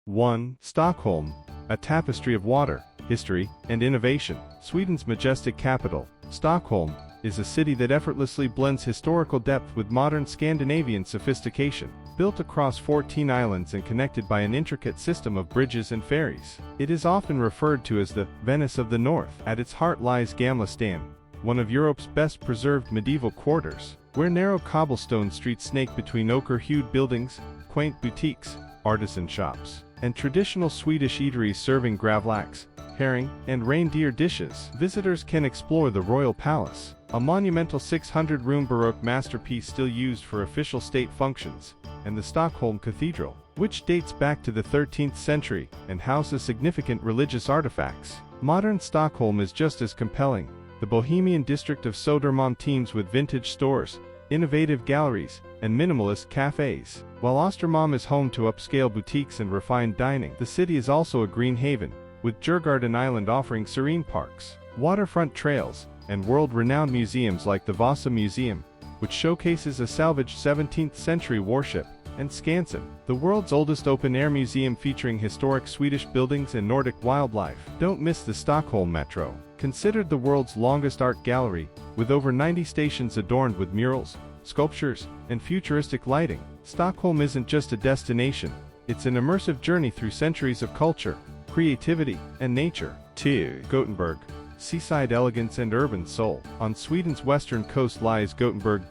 1. Stockholm, a tapestry of water, history, and innovation. Sweden's majestic capital, Stockholm, is a city that effortlessly blends historical depth with modern Scandinavian sophistication. Built across 14 islands and connected by an intricate system of bridges and ferries, it is often referred to as the Venice of the North. At its heart lies Gamla stan, one of Europe's best preserved medieval quarters, where narrow cobblestone streets snake between ochre-hued buildings, quaint boutiques, artisan shops, and traditional Swedish eateries serving gravlax, herring, and reindeer dishes. Visitors can explore the Royal Palace, a monumental 600-room Baroque masterpiece still used for official state functions, and the Stockholm Cathedral, which dates back to the 13th century and houses significant religious artifacts. Modern Stockholm is just as compelling. The bohemian district of Södermalm teems with vintage stores, innovative galleries, and minimalist cafes. While Östermalm is home to upscale boutiques and refined dining, the city is also a green haven, with Djurgården Island offering serene parks, waterfront trails, and world-renowned museums like the Vasa Museum, which showcases a salvaged 17th-century warship, and Skansen, the world's oldest open-air museum featuring historic Swedish buildings and Nordic wildlife. Don't miss the Stockholm Metro, considered the world's longest art gallery, with over 90 stations adorned with murals, sculptures, and futuristic lighting. Stockholm isn't just a destination, it's an immersive journey through centuries of culture, creativity, and nature. 2. Gothenburg, seaside elegance and urban soul. On Sweden's western coast lies Gothenburg,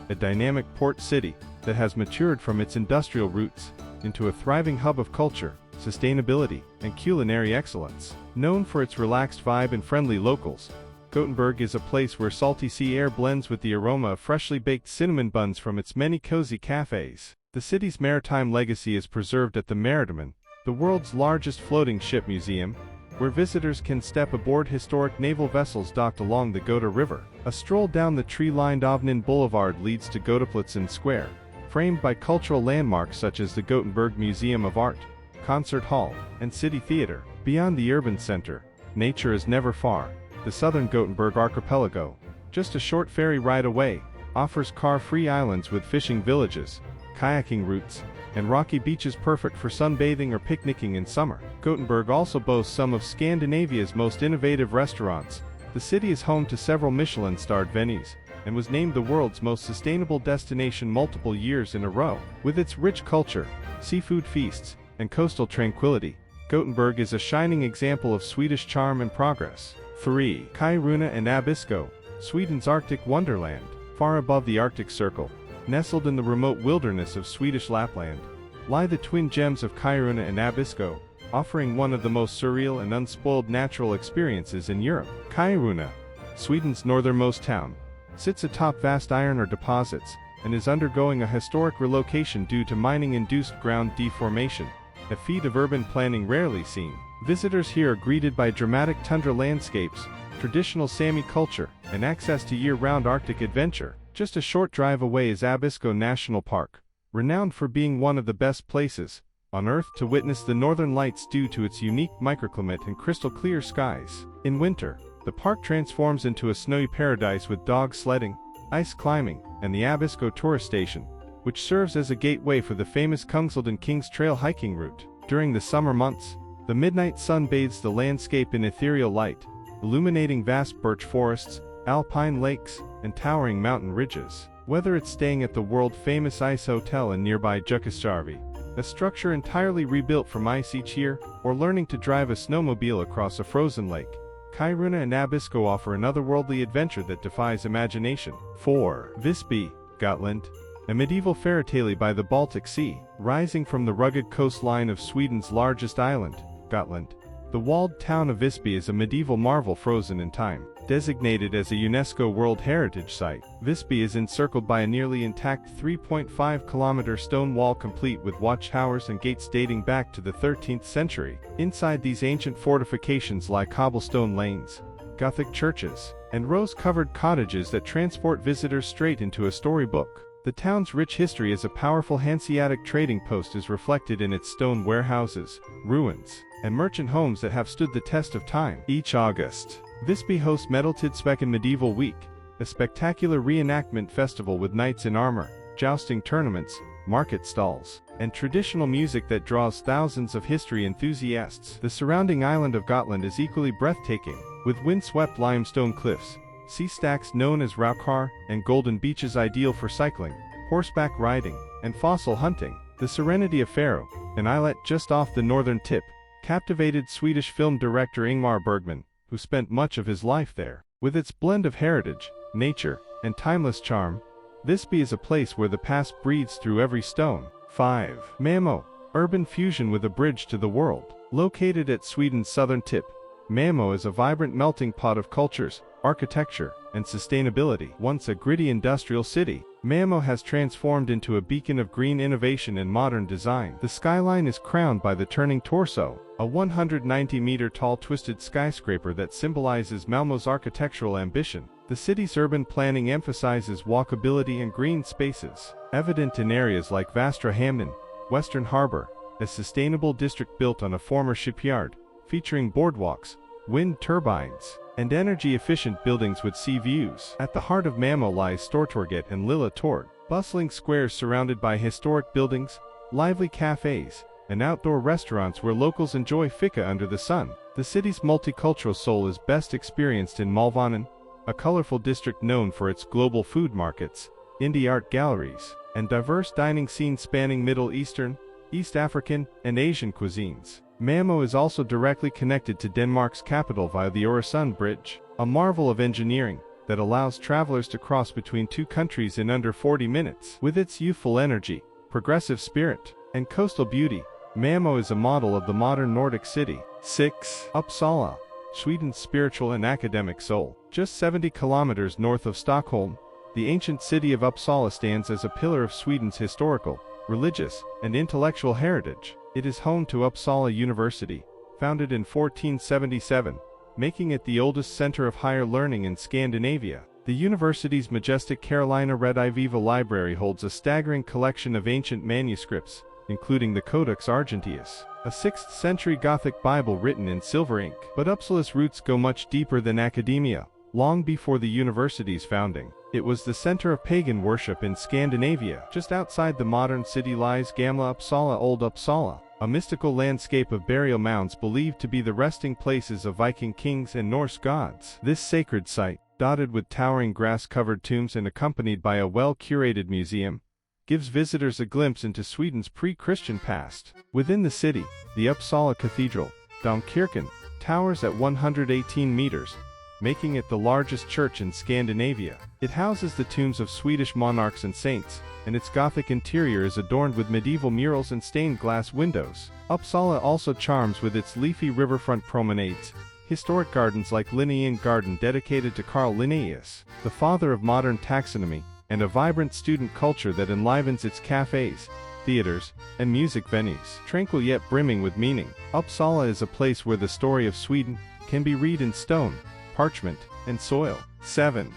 a dynamic port city that has matured from its industrial roots into a thriving hub of culture, sustainability, and culinary excellence. Known for its relaxed vibe and friendly locals, Gothenburg is a place where salty sea air blends with the aroma of freshly baked cinnamon buns from its many cozy cafes. The city's maritime legacy is preserved at the Maritimen, the world's largest floating ship museum, where visitors can step aboard historic naval vessels docked along the Gotha River. A stroll down the tree-lined Ovnen Boulevard leads to Gotaplatsen Square, framed by cultural landmarks such as the Gothenburg Museum of Art, Concert Hall, and City Theater. Beyond the urban center, nature is never far. The southern Gothenburg archipelago, just a short ferry ride away, offers car-free islands with fishing villages, kayaking routes, and rocky beaches perfect for sunbathing or picnicking in summer. Gothenburg also boasts some of Scandinavia's most innovative restaurants. The city is home to several Michelin-starred venues, and was named the world's most sustainable destination multiple years in a row. With its rich culture, seafood feasts, and coastal tranquility, Gothenburg is a shining example of Swedish charm and progress. 3. Kiruna and Abisko, Sweden's Arctic wonderland. Far above the Arctic Circle, nestled in the remote wilderness of Swedish Lapland, lie the twin gems of Kiruna and Abisko, offering one of the most surreal and unspoiled natural experiences in Europe. Kiruna, Sweden's northernmost town, sits atop vast iron ore deposits, and is undergoing a historic relocation due to mining-induced ground deformation, a feat of urban planning rarely seen. Visitors here are greeted by dramatic tundra landscapes, traditional Sami culture, and access to year-round Arctic adventure. Just a short drive away is Abisko National Park, renowned for being one of the best places on Earth to witness the northern lights due to its unique microclimate and crystal-clear skies. In winter, the park transforms into a snowy paradise with dog sledding, ice climbing, and the Abisko Tourist Station, which serves as a gateway for the famous Kungsleden Kings Trail hiking route. During the summer months, the midnight sun bathes the landscape in ethereal light, illuminating vast birch forests, alpine lakes, and towering mountain ridges. Whether it's staying at the world-famous ice hotel in nearby Jukkasjärvi, a structure entirely rebuilt from ice each year, or learning to drive a snowmobile across a frozen lake, Kiruna and Abisko offer an otherworldly adventure that defies imagination. 4. Visby, Gotland, a medieval fairytale by the Baltic Sea. Rising from the rugged coastline of Sweden's largest island, Gotland, the walled town of Visby is a medieval marvel frozen in time. Designated as a UNESCO World Heritage Site, Visby is encircled by a nearly intact 3.5-kilometer stone wall complete with watchtowers and gates dating back to the 13th century. Inside these ancient fortifications lie cobblestone lanes, Gothic churches, and rose-covered cottages that transport visitors straight into a storybook. The town's rich history as a powerful Hanseatic trading post is reflected in its stone warehouses, ruins, and merchant homes that have stood the test of time. Each August, Visby hosts Medeltidsveckan Medieval Week, a spectacular reenactment festival with knights in armor, jousting tournaments, market stalls, and traditional music that draws thousands of history enthusiasts. The surrounding island of Gotland is equally breathtaking, with windswept limestone cliffs, sea stacks known as raukar, and golden beaches ideal for cycling, horseback riding, and fossil hunting. The serenity of Faro, an islet just off the northern tip, captivated Swedish film director Ingmar Bergman, who spent much of his life there. With its blend of heritage, nature, and timeless charm, Visby is a place where the past breathes through every stone. 5. Malmo, urban fusion with a bridge to the world. Located at Sweden's southern tip, Malmo is a vibrant melting pot of cultures, architecture, and sustainability. Once a gritty industrial city, Malmo has transformed into a beacon of green innovation and modern design. The skyline is crowned by the turning torso, a 190-meter-tall twisted skyscraper that symbolizes Malmo's architectural ambition. The city's urban planning emphasizes walkability and green spaces, evident in areas like Västra Hamnen, Western Harbor, a sustainable district built on a former shipyard, featuring boardwalks, wind turbines, and energy-efficient buildings with sea views. At the heart of Malmo lies Stortorget and Lilla Torg, bustling squares surrounded by historic buildings, lively cafes, and outdoor restaurants where locals enjoy fika under the sun. The city's multicultural soul is best experienced in Malvanen, a colorful district known for its global food markets, indie art galleries, and diverse dining scenes spanning Middle Eastern, East African, and Asian cuisines. Malmo is also directly connected to Denmark's capital via the Öresund Bridge, a marvel of engineering that allows travelers to cross between two countries in under 40 minutes. With its youthful energy, progressive spirit, and coastal beauty, Malmo is a model of the modern Nordic city. 6. Uppsala, Sweden's spiritual and academic soul. Just 70 kilometers north of Stockholm, the ancient city of Uppsala stands as a pillar of Sweden's historical, religious, and intellectual heritage. It is home to Uppsala University, founded in 1477, making it the oldest center of higher learning in Scandinavia. The university's majestic Carolina Rediviva library holds a staggering collection of ancient manuscripts, including the Codex Argenteus, a 6th century Gothic Bible written in silver ink. But Uppsala's roots go much deeper than academia. Long before the university's founding, it was the center of pagan worship in Scandinavia. Just outside the modern city lies Gamla Uppsala, Old Uppsala, a mystical landscape of burial mounds believed to be the resting places of Viking kings and Norse gods. This sacred site, dotted with towering grass-covered tombs and accompanied by a well-curated museum, gives visitors a glimpse into Sweden's pre-Christian past. Within the city, the Uppsala Cathedral, Domkirken, towers at 118 meters, making it the largest church in Scandinavia. It houses the tombs of Swedish monarchs and saints, and its Gothic interior is adorned with medieval murals and stained glass windows. Uppsala also charms with its leafy riverfront promenades, historic gardens like Linnaean Garden dedicated to Carl Linnaeus, the father of modern taxonomy, and a vibrant student culture that enlivens its cafes, theaters, and music venues. Tranquil yet brimming with meaning, Uppsala is a place where the story of Sweden can be read in stone, parchment, and soil. 7.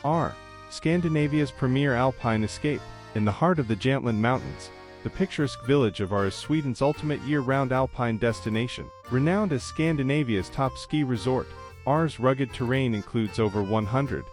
Scandinavia's premier alpine escape. In the heart of the Jämtland Mountains, the picturesque village of is Sweden's ultimate year-round alpine destination. Renowned as Scandinavia's top ski resort, R's rugged terrain includes over 100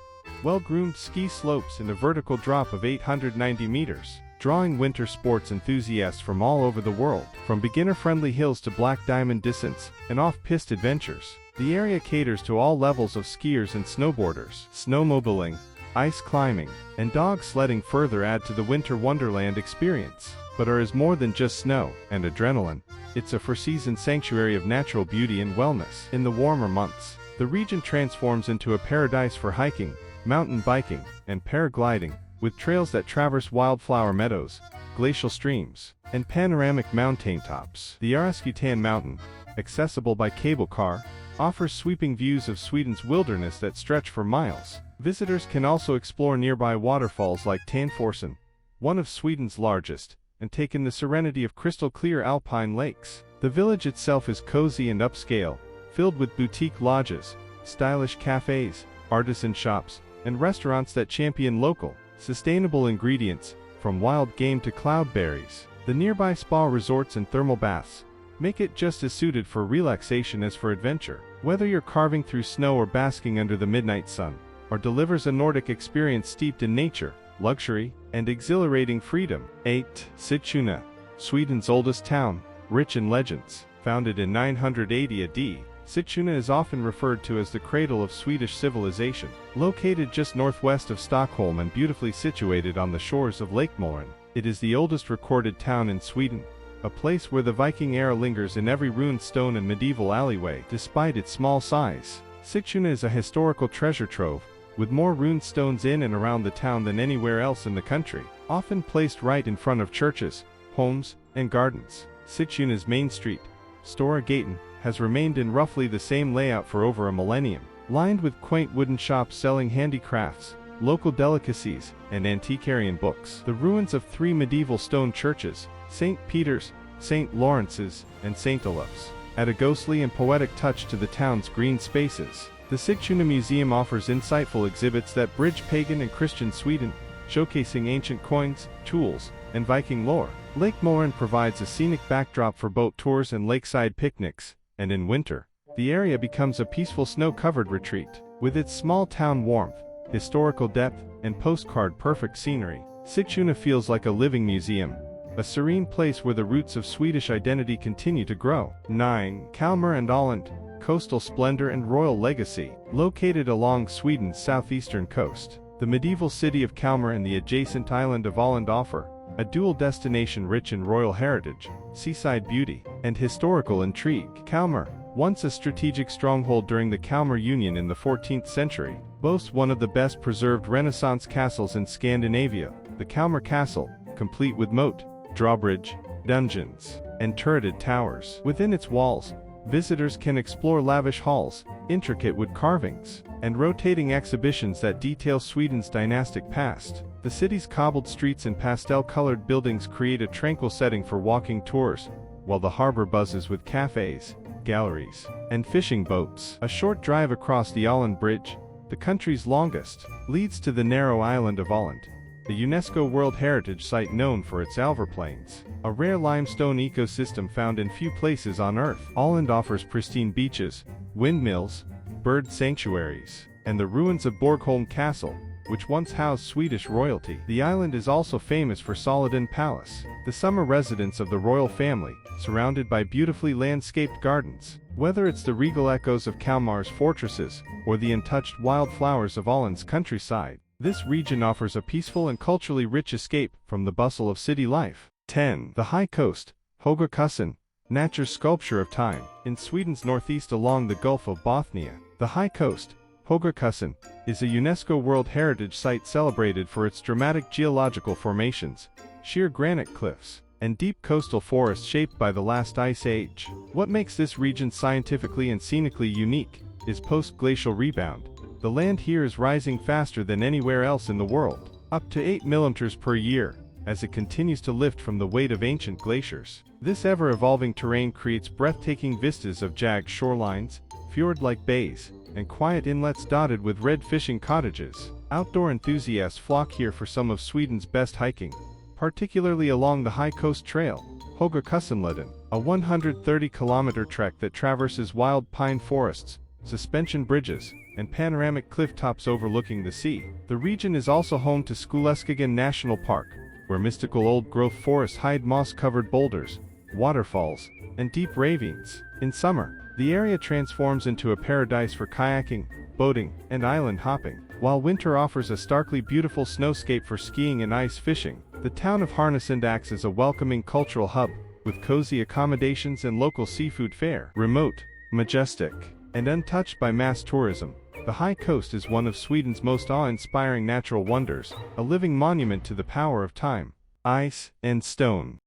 well-groomed ski slopes and a vertical drop of 890 meters, drawing winter sports enthusiasts from all over the world. From beginner-friendly hills to black diamond descents and off-piste adventures, the area caters to all levels of skiers and snowboarders. Snowmobiling, ice climbing, and dog sledding further add to the winter wonderland experience. But is more than just snow and adrenaline. It's a four-season sanctuary of natural beauty and wellness. In the warmer months, the region transforms into a paradise for hiking, mountain biking, and paragliding, with trails that traverse wildflower meadows, glacial streams, and panoramic mountaintops. The Öresund Mountain, accessible by cable car, offers sweeping views of Sweden's wilderness that stretch for miles. Visitors can also explore nearby waterfalls like Tanforsen, one of Sweden's largest, and take in the serenity of crystal-clear alpine lakes. The village itself is cozy and upscale, filled with boutique lodges, stylish cafes, artisan shops, and restaurants that champion local, sustainable ingredients, from wild game to cloudberries. The nearby spa resorts and thermal baths make it just as suited for relaxation as for adventure. Whether you're carving through snow or basking under the midnight sun, or delivers a Nordic experience steeped in nature, luxury, and exhilarating freedom. 8. Sigtuna, Sweden's oldest town, rich in legends. Founded in 980 AD, Sigtuna is often referred to as the cradle of Swedish civilization. Located just northwest of Stockholm and beautifully situated on the shores of Lake Mälaren, it is the oldest recorded town in Sweden, a place where the Viking era lingers in every ruined stone and medieval alleyway. Despite its small size, Sigtuna is a historical treasure trove, with more ruined stones in and around the town than anywhere else in the country, often placed right in front of churches, homes, and gardens. Sigtuna's main street, Stora Gatan, has remained in roughly the same layout for over a millennium, lined with quaint wooden shops selling handicrafts, local delicacies, and antiquarian books. The ruins of 3 medieval stone churches, St. Peter's, St. Lawrence's, and St. Olaf's, add a ghostly and poetic touch to the town's green spaces. The Sigtuna Museum offers insightful exhibits that bridge pagan and Christian Sweden, showcasing ancient coins, tools, and Viking lore. Lake Mälaren provides a scenic backdrop for boat tours and lakeside picnics, and in winter, the area becomes a peaceful snow-covered retreat. With its small town warmth, historical depth, and postcard-perfect scenery, Sigtuna feels like a living museum, a serene place where the roots of Swedish identity continue to grow. 9. Kalmar and Öland, coastal splendor and royal legacy. Located along Sweden's southeastern coast, the medieval city of Kalmar and the adjacent island of Öland offer a dual destination rich in royal heritage, seaside beauty, and historical intrigue. Kalmar, once a strategic stronghold during the Kalmar Union in the 14th century, boasts one of the best preserved Renaissance castles in Scandinavia, the Kalmar Castle, complete with moat, drawbridge, dungeons, and turreted towers. Within its walls, visitors can explore lavish halls, intricate wood carvings, and rotating exhibitions that detail Sweden's dynastic past. The city's cobbled streets and pastel-colored buildings create a tranquil setting for walking tours, while the harbor buzzes with cafes, galleries, and fishing boats. A short drive across the Öland Bridge, the country's longest, leads to the narrow island of Öland, the UNESCO World Heritage Site known for its alveplains, a rare limestone ecosystem found in few places on Earth. Öland offers pristine beaches, windmills, bird sanctuaries, and the ruins of Borgholm Castle, which once housed Swedish royalty. The island is also famous for Solliden Palace, the summer residence of the royal family, surrounded by beautifully landscaped gardens. Whether it's the regal echoes of Kalmar's fortresses, or the untouched wildflowers of Öland's countryside, this region offers a peaceful and culturally rich escape from the bustle of city life. 10. The High Coast, Höga Kusten, nature's sculpture of time. In Sweden's northeast along the Gulf of Bothnia, the High Coast, Höga Kusten, is a UNESCO World Heritage Site celebrated for its dramatic geological formations, sheer granite cliffs, and deep coastal forests shaped by the last ice age. What makes this region scientifically and scenically unique is post-glacial rebound. The land here is rising faster than anywhere else in the world, up to 8 millimeters per year, as it continues to lift from the weight of ancient glaciers. This ever-evolving terrain creates breathtaking vistas of jagged shorelines, fjord-like bays, and quiet inlets dotted with red fishing cottages. Outdoor enthusiasts flock here for some of Sweden's best hiking, particularly along the High Coast Trail, Höga Kustenleden, a 130-kilometer trek that traverses wild pine forests, suspension bridges, and panoramic cliff tops overlooking the sea. The region is also home to Skuleskogen National Park, where mystical old-growth forests hide moss-covered boulders, waterfalls, and deep ravines. In summer, the area transforms into a paradise for kayaking, boating, and island hopping, while winter offers a starkly beautiful snowscape for skiing and ice fishing. The town of Härnösand acts as a welcoming cultural hub, with cozy accommodations and local seafood fare. Remote, majestic, and untouched by mass tourism, the High Coast is one of Sweden's most awe-inspiring natural wonders, a living monument to the power of time, ice, and stone.